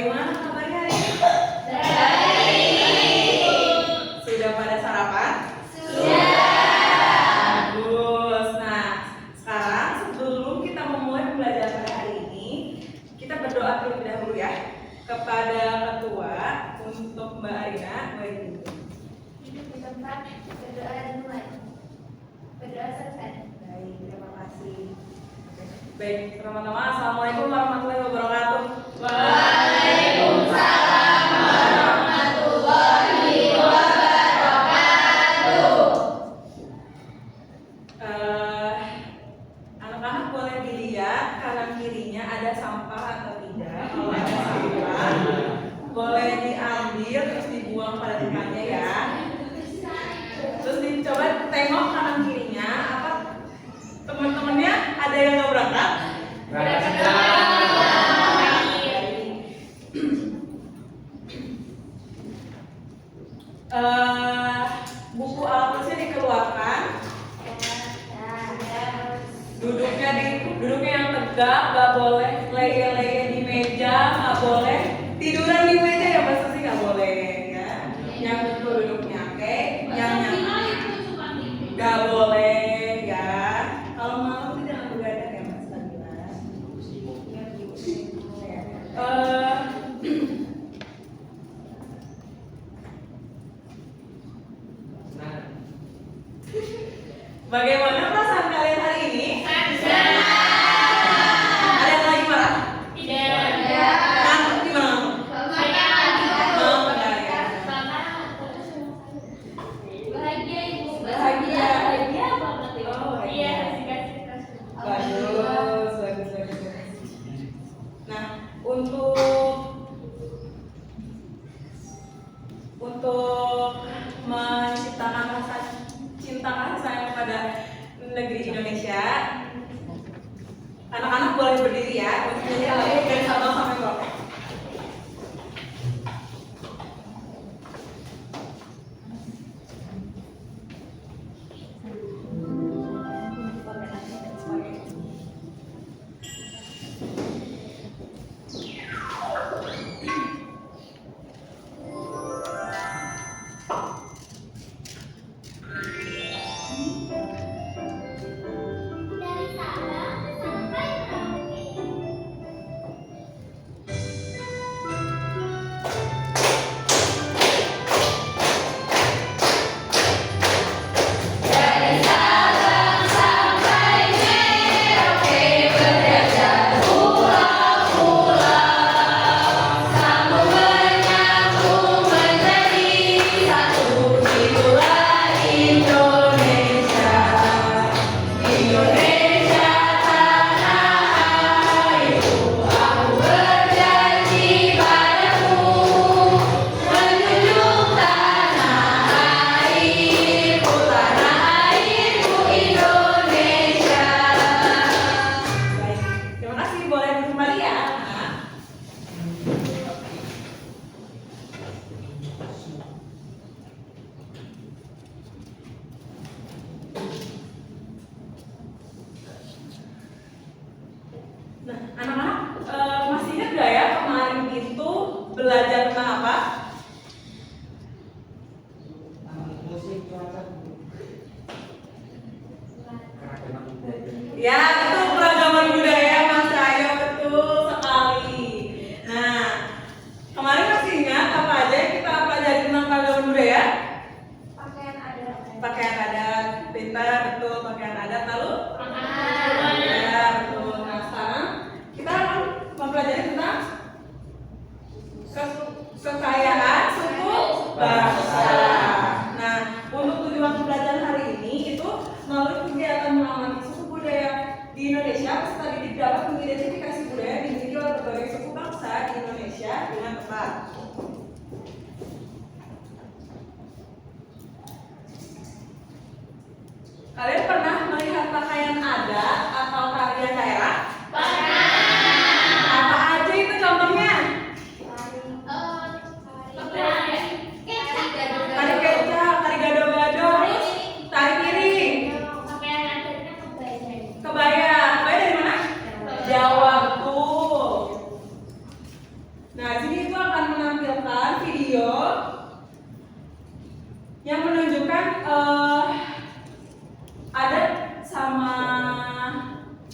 Bagaimana kabarnya hari ini? Baik. Sudah pada sarapan? Sudah. Bagus. Nah, sekarang sebelum kita memulai pembelajaran pada hari ini, kita berdoa terlebih dahulu ya kepada ketua untuk Mbak Arina. Hidup di tempat, berdoa dimulai. Berdoa selesai. Baik, terima kasih. Baik, teman-teman, assalamualaikum warahmatullahi wabarakatuh. Waalaikumsalam warahmatullahi wabarakatuh. Anak-anak boleh dilihat kanan kirinya ada sampah atau tidak. Kalau ada sampah, boleh diambil terus dibuang pada tempatnya ya. Terus dicoba tengok kanan kirinya, apa teman-temannya ada yang nggak berangkat? Buku alat tulisnya dikeluarkan. Duduknya yang tegak, nggak boleh leye-leye di meja, nggak boleh tiduran di meja ya Mas Susi, nggak boleh ya. Yang betul duduknya, oke? Yang nggak boleh ya. Kalau malam itu jangan begadang ya Mas Nabila. Ingat ya. Bagaimana perasaan kalian hari ini? Ada yang lagi marah? Ngantuk gimana? Bagus. Nah, untuk menciptakan rasa cinta kasih sayang kepada negeri Indonesia, anak-anak boleh berdiri ya. Dari 1 sampai berapa? Dari Sabang sampai Merauke. Dari Sabang sampai Merauke, berjajar pulau-pulau, sambung menyambung menjadi satu. Itulah Indonesia. Indonesia tanah airku, aku berjanji padamu, menjunjung tanah airku Indonesia. Baik, terima kasih. Boleh duduk kembali ya. Nah, anak-anak masih ingat gak ya kemarin itu belajar tentang apa? Ya, itu keragaman budaya Mas Cahyo, betul sekali. Nah, kemarin masih ingat apa aja yang kita pelajari tentang keragaman budaya? Pakaian adat. Pakaian adat, pintar, betul, pakaian adat. Lalu? Ya, betul. Nah, sekarang kita akan mempelajari tentang kekayaan suku bangsa. Nah, untuk tujuan pembelajaran hari ini itu melalui kegiatan mengamati suku budaya di Indonesia, peserta didik dapat mengidentifikasi budaya yang dimiliki oleh berbagai suku bangsa di Indonesia dengan tepat. Kalian pernah melihat pakaian adat atau tarian daerah? Apa aja itu contohnya? Tari kecak, tari gado-gado, tari piring, kebaya. Kebaya dari mana? Jawa, betul. Nah, di sini Ibu akan menampilkan video yang menunjukkan adat sama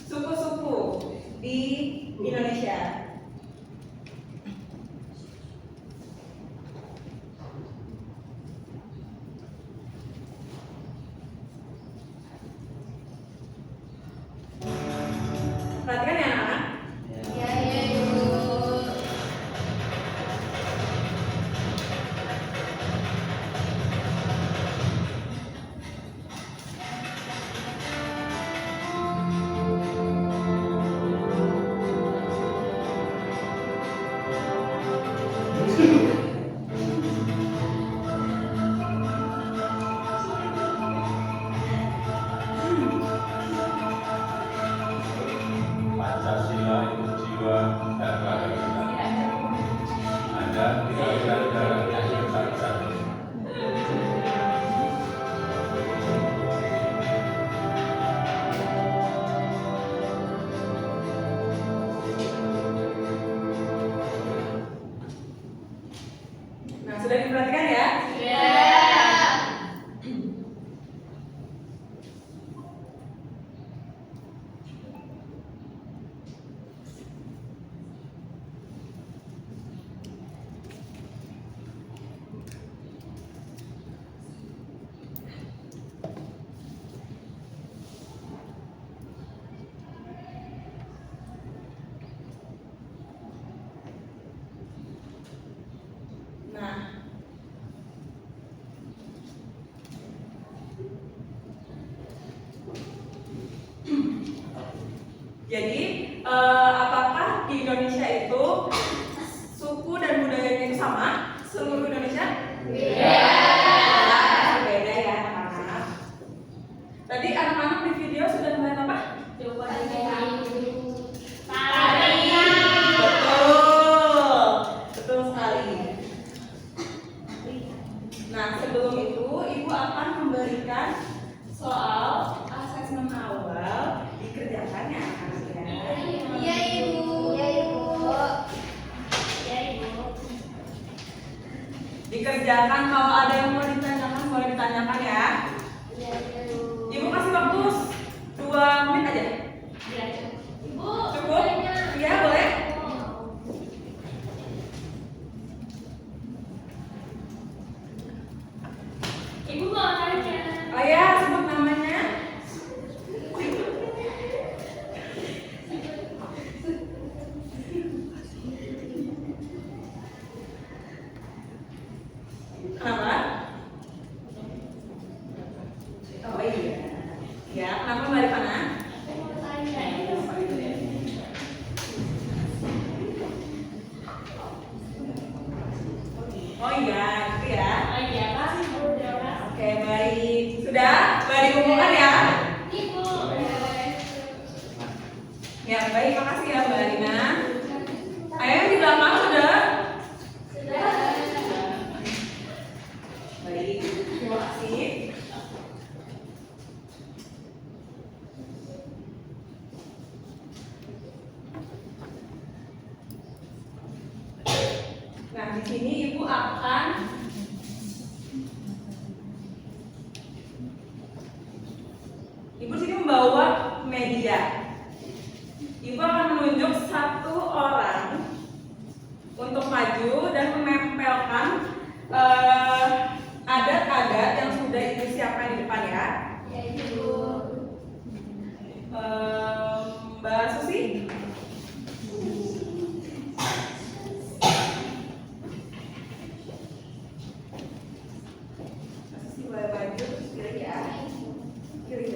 suku-suku di Indonesia. Perhatikan ya anak-anak. Ya, ya, Ibu. Pancasila itu jiwa dan raga kita. Anda tidak bisa negara yang satu-satu. Nah, sudah diperhatikan ya? Ya. Nah, jadi apakah di Indonesia itu suku dan budayanya itu sama seluruh Indonesia? Beda. Beda ya anak-anak. Tadi anak-anak di video sudah melihat apa? Coba Betul, betul sekali. Nah, sebelum itu Ibu akan memberikan soal asesmen awal dikerjakan ya anak-anak ya. Iya, Ibu. Iya, Ibu. Iya, Ibu. Dikerjakan, kalau ada yang mau ditanyakan boleh ditanyakan ya. Iya, Ibu. Ibu kasih waktu 2 menit aja. Iya, Ibu. Cukup? Iya, boleh. Ibu mau tanya. Oh ya, sebut namanya. Kenapa? Oh iya. Ya, kenapa Mbak Rifana? Aku mau tanya. Oh iya, gitu ya. Oh iya, Pak. Udah, Pak. Oke, baik. Sudah? Sudah dikumpulkan ya? Ibu. Ya, baik. Makasih ya Mbak Rina. Ayo yang di belakang sudah? Sudah. Baik, terima kasih. Nah, di sini Ibu akan Ibu sini membawa media. Ibu akan menunjuk satu orang untuk maju dan menempelkan adat-adat yang sudah Ibu siapkan di depan ya. Ya, Ibu. Mbak Susi. Mbak Susi boleh maju terus kiri ya. Kiri.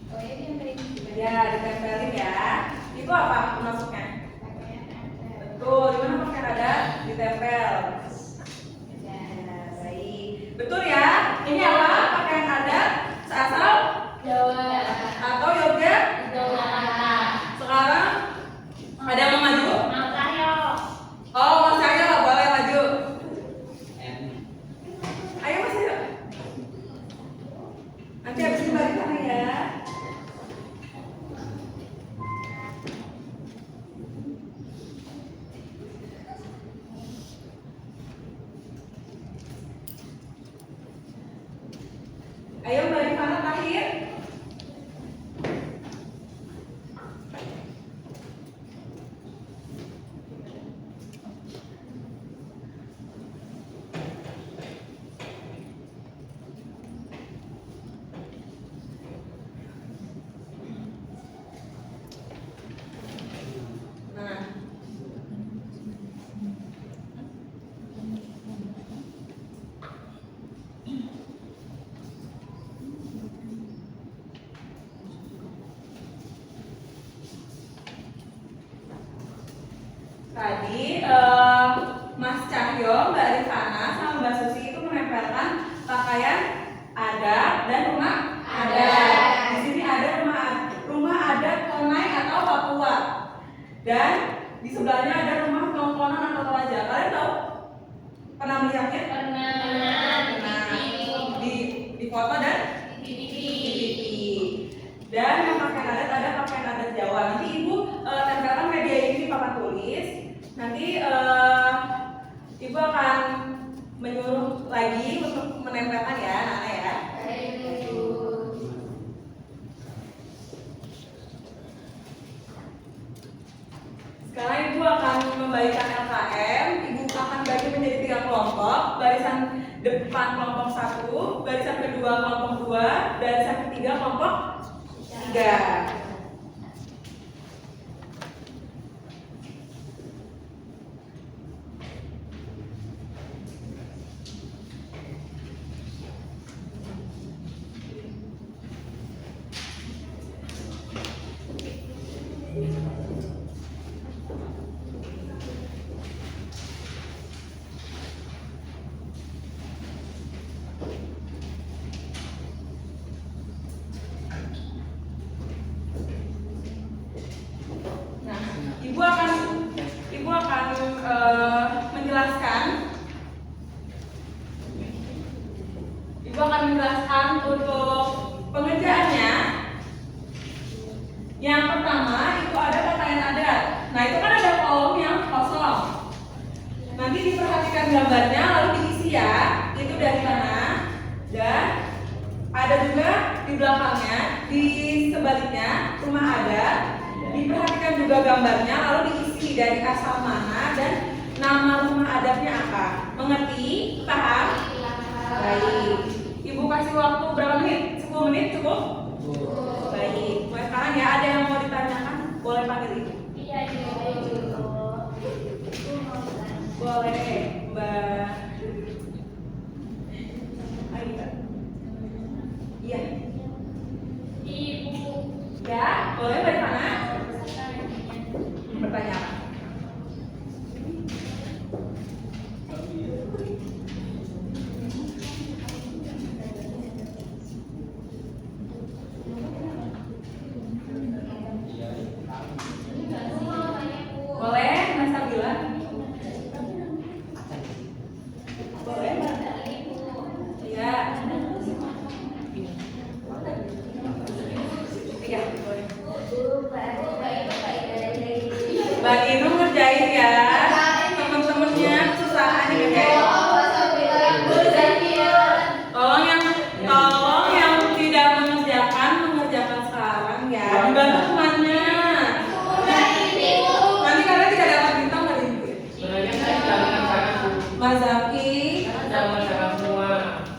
Oh, ini yang dari Ya, ditempelin ya. Itu apa masuknya? Betul, di mana pakai adat ditempel. Ya, baik. Betul ya? Ini apa? Pakaian adat seasal Jawa. atau yogurt? Jawa. Sekarang ada yang mau maju? Mau tayo. Oh, Mas Cahyo boleh maju. Ayo Mas Cahyo. Ayo Mbak Rifana terakhir. Nah, tadi Mas Cahyo, Mbak Rifana, sama Mbak Susi itu menempelkan pakaian adat dan rumah adat. Di sini ada rumah adat Tonai atau Papua. Dan di sebelahnya ada rumah Tongkonan atau Toraja. Kalian tahu? Pernah melihatnya? Pernah. Di foto dan di TV. Dan yang pakaian adat ada pakaian adat Jawa. Nanti Ibu tempelkan media ini di papan tulis. Nanti Ibu akan menyuruh lagi untuk menempelkan ya, Nana ya. Sekarang Ibu akan membagikan LKM. Ibu akan bagi menjadi 3 kelompok. Barisan depan kelompok 1, barisan kedua kelompok 2, barisan ketiga kelompok 3. Ibu akan menjelaskan. Ibu akan menjelaskan untuk pengerjaannya. Yang pertama itu ada pakaian adat. Nah itu kan ada kolom yang kosong. Nanti diperhatikan gambarnya lalu diisi ya. Itu dari mana? Dan ada juga di belakangnya, di sebaliknya rumah adat. Diperhatikan juga gambarnya lalu diisi dari asal mana dan nama rumah adatnya apa. Mengerti? Paham? Baik. Ibu kasih waktu berapa menit? 10 menit cukup? Baik. Mulai sekarang ya, ada yang mau ditanyakan? Boleh panggil Ibu. Iya, Ibu. Boleh, Mbak. Ayo. Iya. Ibu. Ya, boleh dari mana? Bertanya apa? Boleh, Mas Sabila? Boleh, Mbak? Iya. Iya, boleh. Mbak Inu ngerjain ya. Temen-temennya kesusahan ngerjain. Tolong yang tidak mengerjakan sekarang ya. Dibantu temannya. Nanti kalian tidak dapat bintang dari Ibu. Sebenarnya saya sudah mengerjakan Bu. Mas Zaki. Sudah mengerjakan semua.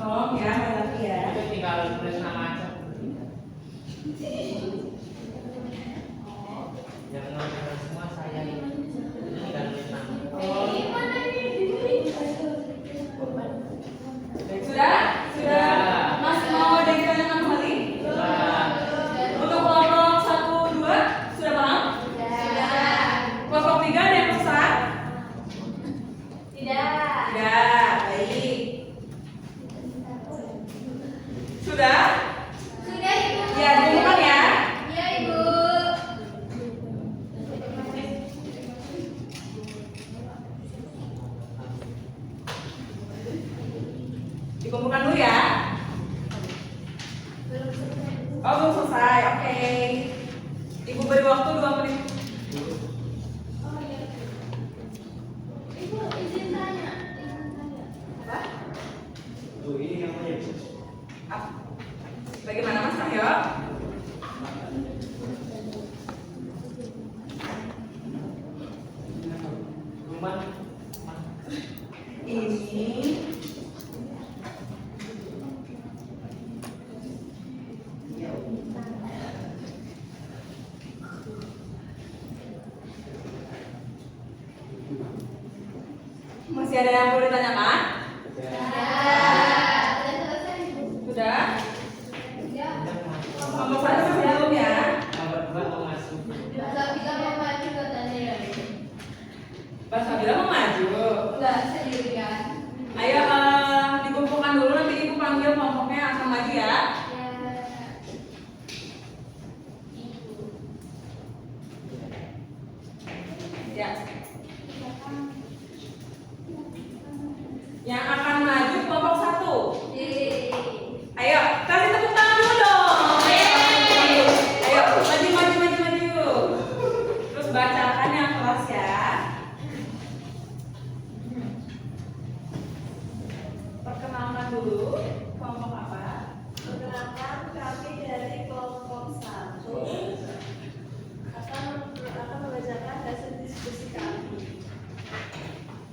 Tolong ya, Mas Zaki ya. Itu tinggal tulis nama aja. Yang mengerjakan semua saya ini. Itu tinggal tulis nama. Sudah? Sudah? Mas mau ditanyakan kembali? Untuk kelompok 1, 2 sudah paham? Kelompok 3 ada yang susah? Tidak. Baik. Sudah? Ya, dikumpulkan ya. Dikumpulkan dulu ya. Oh, belum selesai. Oke. Ibu beri waktu 2 menit. Apa? Tuh ini namanya. Apa? Masih ada yang perlu ditanyakan? Sudah? Kelompok satu masih belum ya? Nomor 2 mau masuk. Mbak Sabila mau maju. Ayo dikumpulkan dulu, nanti ibu panggil kelompoknya akan maju ya. Ya. Yang akan maju kelompok satu. Ayo, kasih tepuk tangan dulu dong. Ayo, maju. Terus bacakan yang kelas ya. Perkenalkan dulu kelompok apa? Perkenalkan, kami dari kelompok 1 akan membacakan hasil diskusi kami.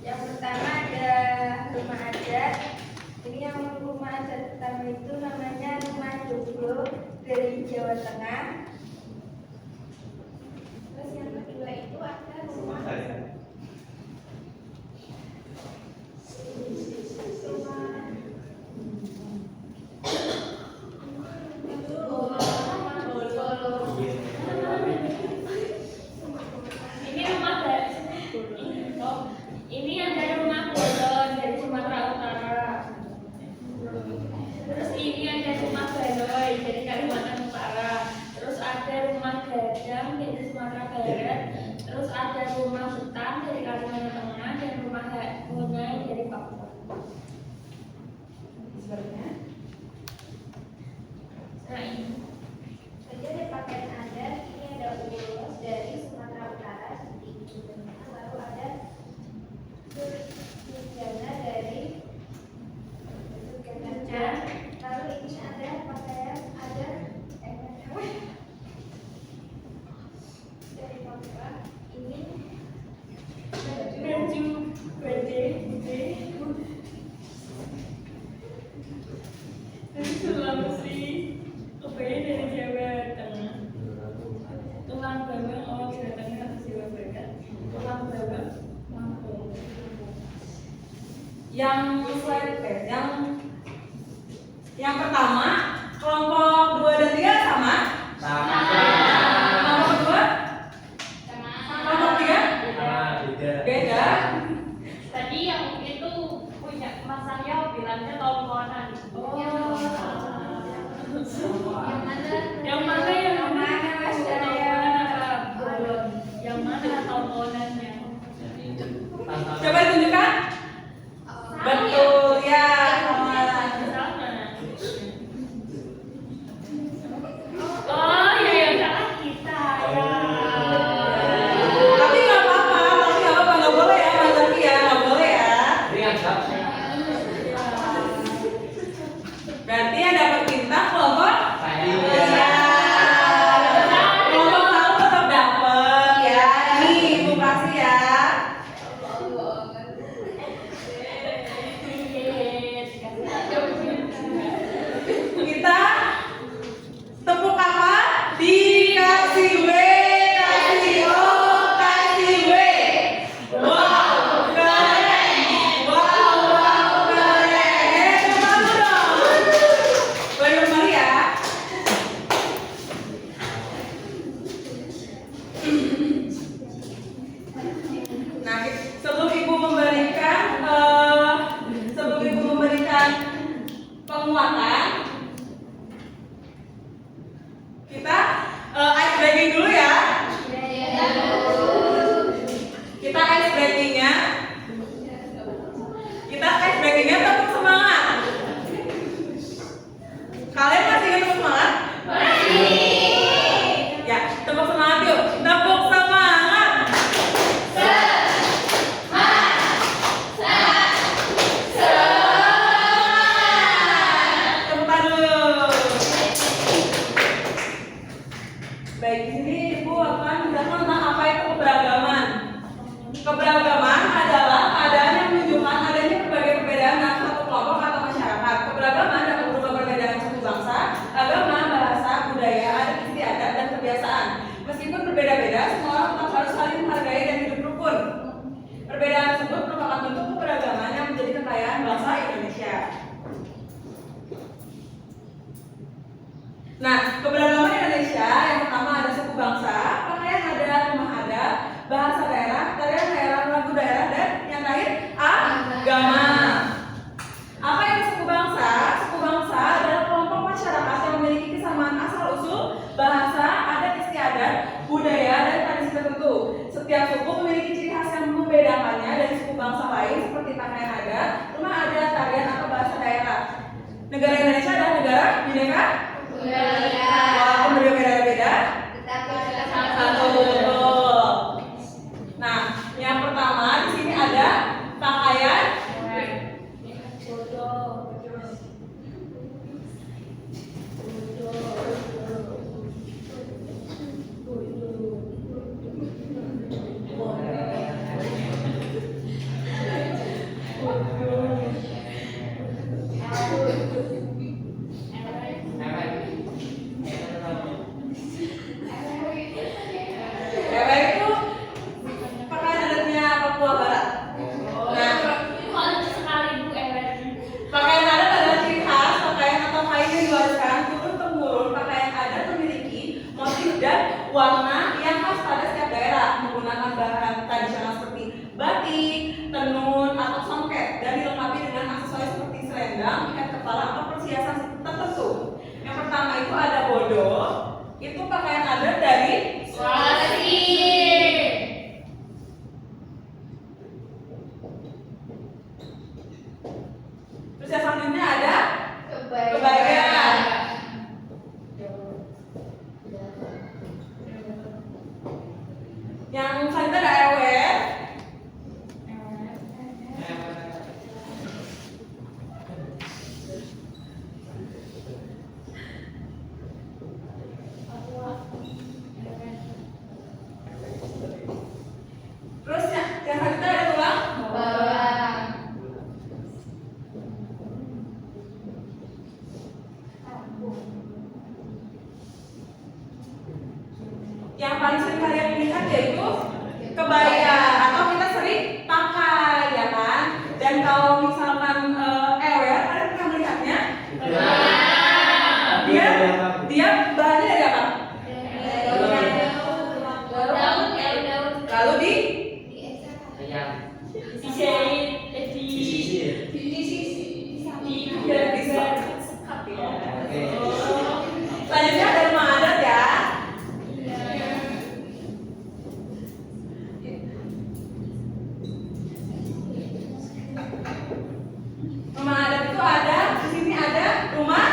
Yang pertama ada rumah adat. Ini yang rumah adat pertama itu namanya Rumah Joglo dari Jawa Tengah. Terus yang kedua itu ada rumah ini ada rumah bolon dari Sumatera Utara. Terus ini ada rumah Baloy dari Kalimantan Utara. Terus ada rumah Gadang dari Sumatera Barat. Terus ada rumah Hutan dari Kalimantan Tengah dan rumah Honai dari Papua. Sebenarnya Nah ini. saja ada pakaian adat. Ini ada ulos dari Sumatera Utara seperti itu. Lalu ada Surjana dari Yogyakarta. Lalu ini ada pakaian adat dari Papua. Ini Baju Bade dari Sulawesi. Kebaya dari Jawa Tengah. Tulang bawang Jawa Tengah atau Jawa Barat. Tulang bawang Lampung. yang pertama kelompok 2 dan 3 sama. Kelompok kedua, kelompok 3 beda. Tadi yang itu punya Mas Arya bilangnya tongkonan. Yang mana Mas Arya? Yang mana tongkonannya? Coba ditunjukkan. Betul ya. Sama. Oh ya salah kita ya. Tapi nggak apa-apa, nggak boleh ya, Mas Zaki ya, nggak boleh ya. Berarti yang dapat bintang kelompok ya. Kelompok satu tetap dapat ya. Nih, ibu kasih ya. Kita tepuk apa? Dikasih W, kasih O, kasih W. Wow, keren. Wow, keren. Tepuk tangan dong. Boleh kembali ya. Nah, sebelum ibu memberikan penguatan, kita ice breaking dulu ya. Kita ice breakingnya tepuk semangat. Kalian masih ingat tepuk semangat? Ya, tepuk semangat yuk. Tepuk semangat. Tepuk tangan dulu. Baik, di sini ibu akan menjelaskan tentang apa itu keberagaman. Keberagaman adalah keadaan yang menunjukkan adanya berbagai perbedaan dalam satu kelompok atau masyarakat. Keberagaman dapat berupa perbedaan suku bangsa, agama, bahasa, budaya, adat istiadat, dan kebiasaan. Meskipun berbeda-beda, semua orang tetap harus saling menghargai dan hidup rukun. Perbedaan tersebut merupakan bentuk keberagaman Nah, keberagaman Indonesia yang pertama ada suku bangsa, pakaian adat, rumah adat, bahasa daerah, tarian daerah, lagu daerah, dan yang terakhir agama. Apa itu suku bangsa? Suku bangsa adalah kelompok masyarakat yang memiliki kesamaan asal-usul, bahasa, adat istiadat, budaya, dan tradisi tertentu. Setiap suku memiliki ciri khas yang membedakannya dari suku bangsa lain seperti pakaian adat, rumah adat, tarian, atau bahasa daerah. Negara Indonesia adalah negara bineka. Walaupun berbeda-beda, satu. Nah, yang pertama di sini ada pakaian. Ewe itu pakaian adatnya Papua Barat. Nah, pakaian adat adalah ciri khas pakaian atau kain yang diwariskan turun-temurun. Pakaian adat memiliki motif dan warna yang khas pada setiap daerah, menggunakan bahan tradisional seperti batik, tenun, atau songket, dan dilengkapi dengan aksesoris seperti selendang, ikat kepala, atau perhiasan tertentu. Yang pertama itu ada bodo, itu pakaian adat dari Sulawesi. Terus yang selanjutnya ada kebaya. Yang selanjutnya ada ewer. Terus yang selanjutnya ada tulang bawang. Yang paling sering kalian lihat yaitu kebaya atau kita sering pakai, ya kan? Dan kalau misalkan ewer, kalian pernah melihatnya? Dia bahannya dari apa? Lalu disekat ya. Selanjutnya ada rumah adat ya. Rumah adat itu ada, di sini ada rumah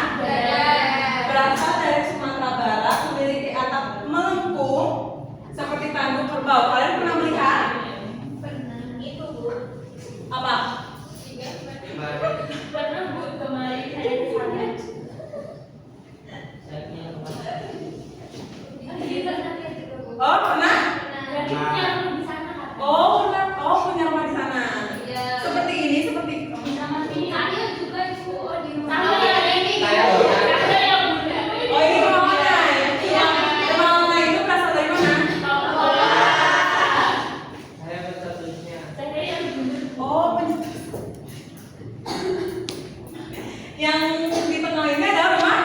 berasal dari Sumatera Barat, memiliki atap melengkung seperti tanduk kerbau. Kalian pernah melihat? Apa? Pernah Bu, kemarin saya di sana. Oh, pernah? Jadi punya rumah di sana kan? Oh, pernah. Oh, punya rumah di sana. Seperti ini, seperti Sama sini ada juga Ibu di rumah. Saya Ada yang bunda. oh, ini rumah mana? Rumah mana itu berasal dari mana? Saya berstatusnya. Saya yang bunda. Oh, yang di tengah ini adalah rumah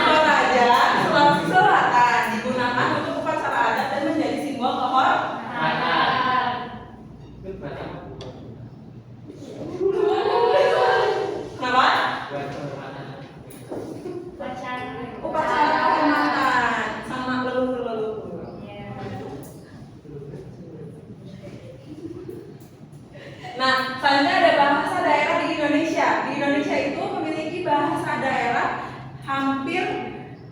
Toraja, Sulawesi Selatan, digunakan untuk upacara adat dan menjadi simbol kehormatan. Itu buat apa? Kenapa? Buat kehormatan. Pacaran. Upacara kehormatan sama leluhur-leluhur. Nah, selanjutnya ada bahasa daerah di Indonesia. Di Indonesia itu memiliki bahasa daerah hampir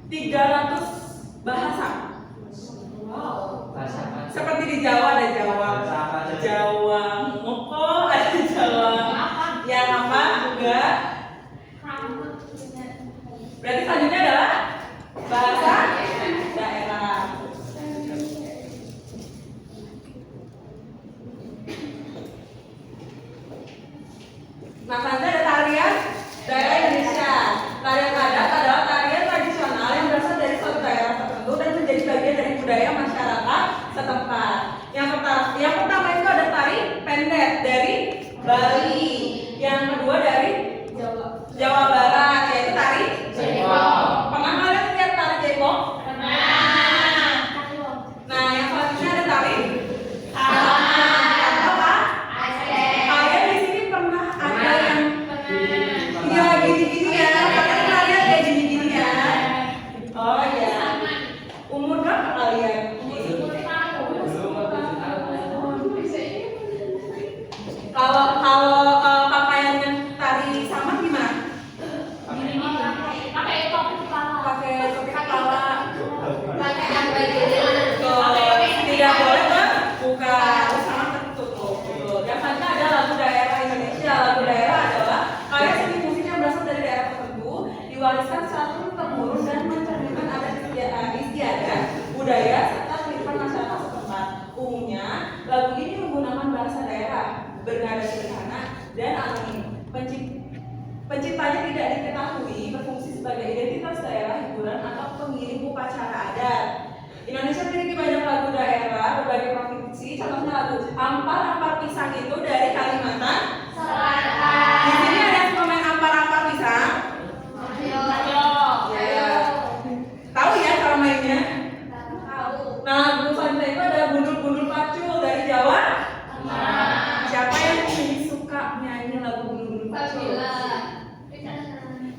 300 bahasa. Bahasa apa? Seperti di Jawa ada Jawa, Bahasa apa aja? Jawa Moko, ada Jawa yang apa juga. Berarti selanjutnya adalah bahasa daerah. Nah, selanjutnya ada tarian daerah Indonesia. Tarian adat adalah tarian tradisional yang berasal dari suatu daerah tertentu dan menjadi bagian dari budaya masyarakat setempat. Yang pertama itu ada tari pendet dari Bali. Yang kedua dari Jawa Barat, yaitu tari Cengkol. satu temurun dan mencerminkan adat istiadat, budaya serta kehidupan masyarakat setempat. Umumnya, lagu ini menggunakan bahasa daerah, bernada sederhana dan anonim. Penciptanya tidak diketahui, berfungsi sebagai identitas daerah, hiburan atau pengiring upacara adat. Indonesia memiliki banyak lagu daerah berbagai provinsi, contohnya lagu Ampar-Ampar Pisang itu dari Kalimantan Selatan. Di sini ada yang pemain ampar-ampar pisang. Ya. Tahu ya cara mainnya? Tahu. Nah, lagu selanjutnya itu ada Bundul-Bundul Pacul dari Jawa. Siapa yang suka nyanyi lagu Bundul-Bundul Pacul?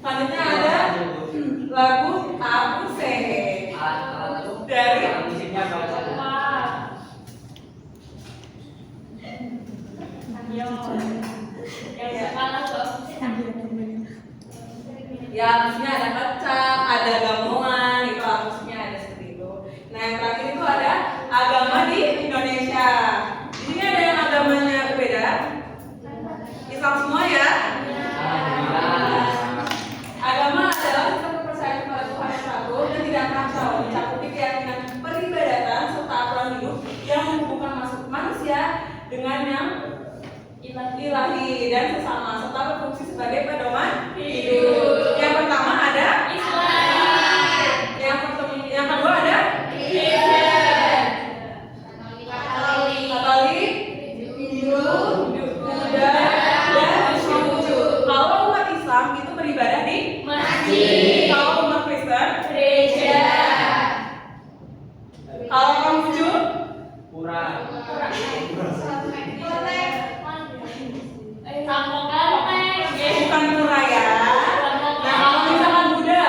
Selanjutnya ada lagu Aku Sehe dari musiknya baca. ya maksudnya ada kecap, ada gamelan, itu maksudnya ada seperti itu. Nah yang terakhir itu ada agama di Indonesia. Di sini ada yang agamanya berbeda. Islam semua ya. Agama adalah sistem kepercayaan kepada Tuhan yang satu dan tidak kacau, mencakupi keyakinan peribadatan serta aturan hidup yang menghubungkan manusia dengan yang ilahi dan sesama serta berfungsi sebagai pedoman hidup. Yang pertama ada Islam. Yang kedua ada Kristen, Katolik, Hindu, Buddha, dan Konghucu. Kalau umat Islam itu beribadah di masjid. Kalau umat Kristen gereja. Kalau Konghucu Pura. bukan pura ya. Nah kalau misalkan Buddha,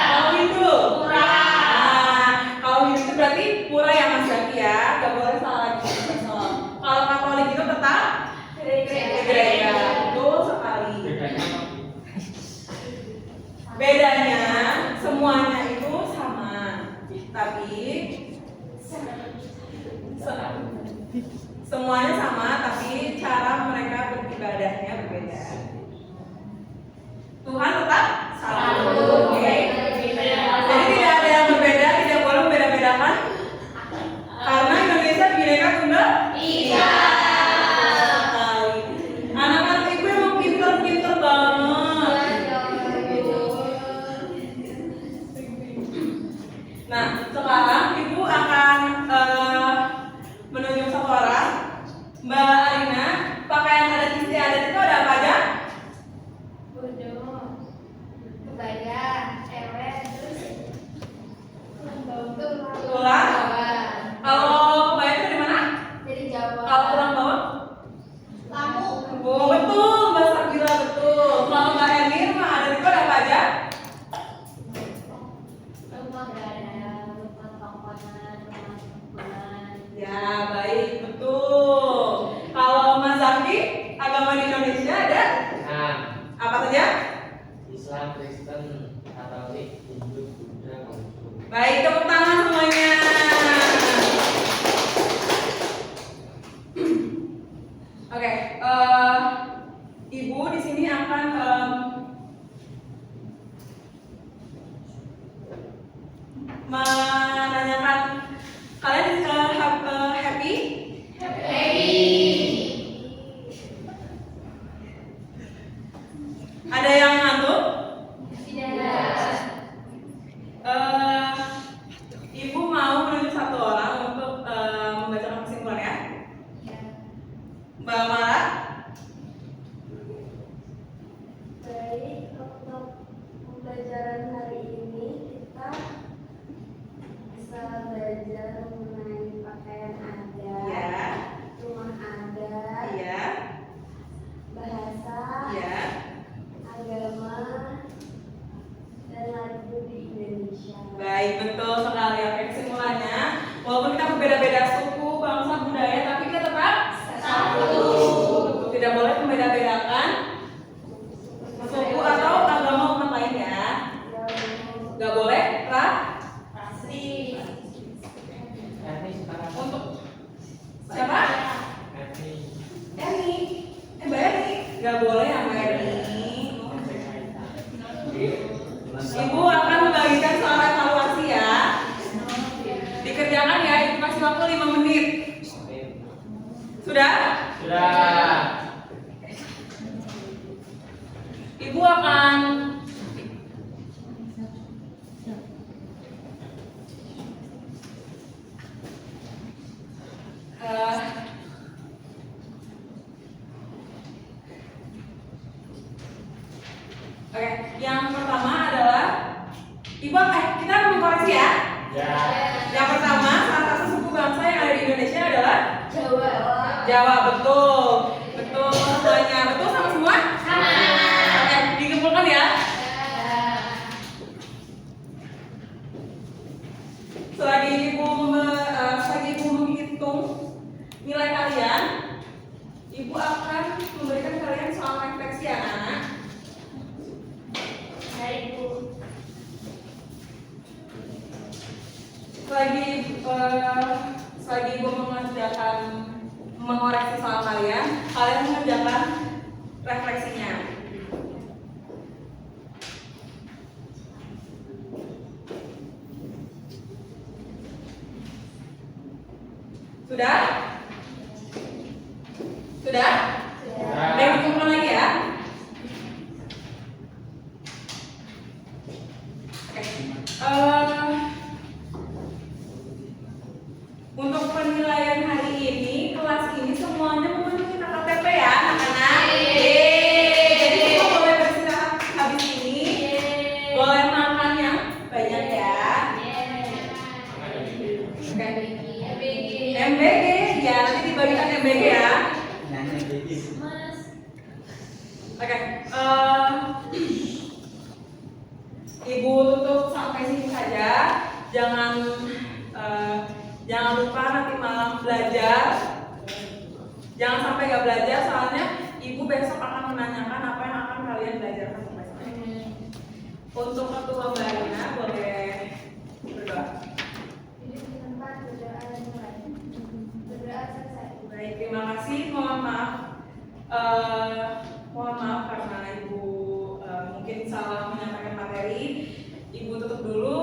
kalau Hindu, nah kalau Hindu itu berarti pura ya Mas Zaki ya, gak boleh salah lagi. Kalau Katolik itu tetap gereja, betul sekali. Bedanya semuanya itu sama, tapi semuanya sama, tapi cara mereka beribadahnya berbeda. Tuhan tetap satu. Oke. Jadi tidak ada yang berbeda, tidak boleh membeda-bedakan. Karena Indonesia Bhinneka Tunggal Ika. Sekali. Anak-anak ibu emang pinter-pinter banget. Nah, sekarang ibu akan menunjuk satu orang. Mbak Arina, pakaian adat istiadat itu ada apa aja? Kebaya, cewek, terus Tulang. Kalau kebaya itu dari mana? dari Jawa. Kalau tulang bawang? Lamu. Oh, betul, Mbak Sabila betul. Kalau Mbak Emir, mah adat itu ada apa aja? Rumah gadang, rumah tongkonan, rumah tongkonan. Ya, baik, betul. Kalau Mas Zaki, agama di Indonesia ada Nah, apa saja? Islam, Kristen, Katolik, Hindu, Buddha, Konghucu. Baik, tepuk tangan semuanya. Oke, Ibu di sini akan menanyakan kalian happy? Ada yang ngantuk? Ibu mau menunjuk satu orang untuk membacakan kesimpulan ya. Mbak Mara? Baik, untuk pembelajaran hari ini kita bisa belajar mengenai pakaian adat, Ya. rumah adat, Iya. bahasa, Iya. agama, dan lagu di Indonesia. Baik, betul sekali. Oke, kesimpulannya, walaupun kita berbeda-beda suku, bangsa, budaya, tapi kita tetap satu. Tidak boleh membeda-bedakan suku atau agama umat lain ya. Gak boleh Etnis sekarang. untuk siapa? Etnis. Mbak Eni. Gak boleh ya Mbak Eni. Ibu akan membagikan soal evaluasi ya. Dikerjakan ya, Ibu kasih waktu 5 menit. Sudah? Sudah. Ibu akan Oke, yang pertama adalah kita mengkoreksi ya. Ya. Yang pertama, salah satu suku bangsa yang ada di Indonesia adalah Jawa. Jawa, betul. Betul semuanya. Betul sama semua? Sama. Oke, dikumpulkan ya. Selagi ibu menghitung nilai kalian, ibu akan memberikan kalian soal refleksi ya, anak-anak. Baik, Bu. Selagi ibu mengoreksi soal kalian mengerjakan refleksinya. Sudah? Sudah? Ada yang dikumpulkan lagi ya? Oke. Untuk penilaian hari ini, kelas ini semuanya memenuhi KKTP ya, anak-anak. Jadi kita boleh beristirahat habis ini. Boleh makan yang banyak ya. Oke. MBG ya, nanti dibagikan MBG ya. Mas. Oke. Ibu tutup sampai sini saja. Jangan lupa nanti malam belajar. Jangan sampai nggak belajar, soalnya ibu besok akan menanyakan apa yang akan kalian belajarkan sampai selesai. Untuk ketua Mbak Rina boleh berdoa. Duduk di tempat, berdoa dan mulai. Berdoa selesai. Baik, terima kasih. Mohon maaf karena ibu mungkin salah menyampaikan materi. Ibu tutup dulu.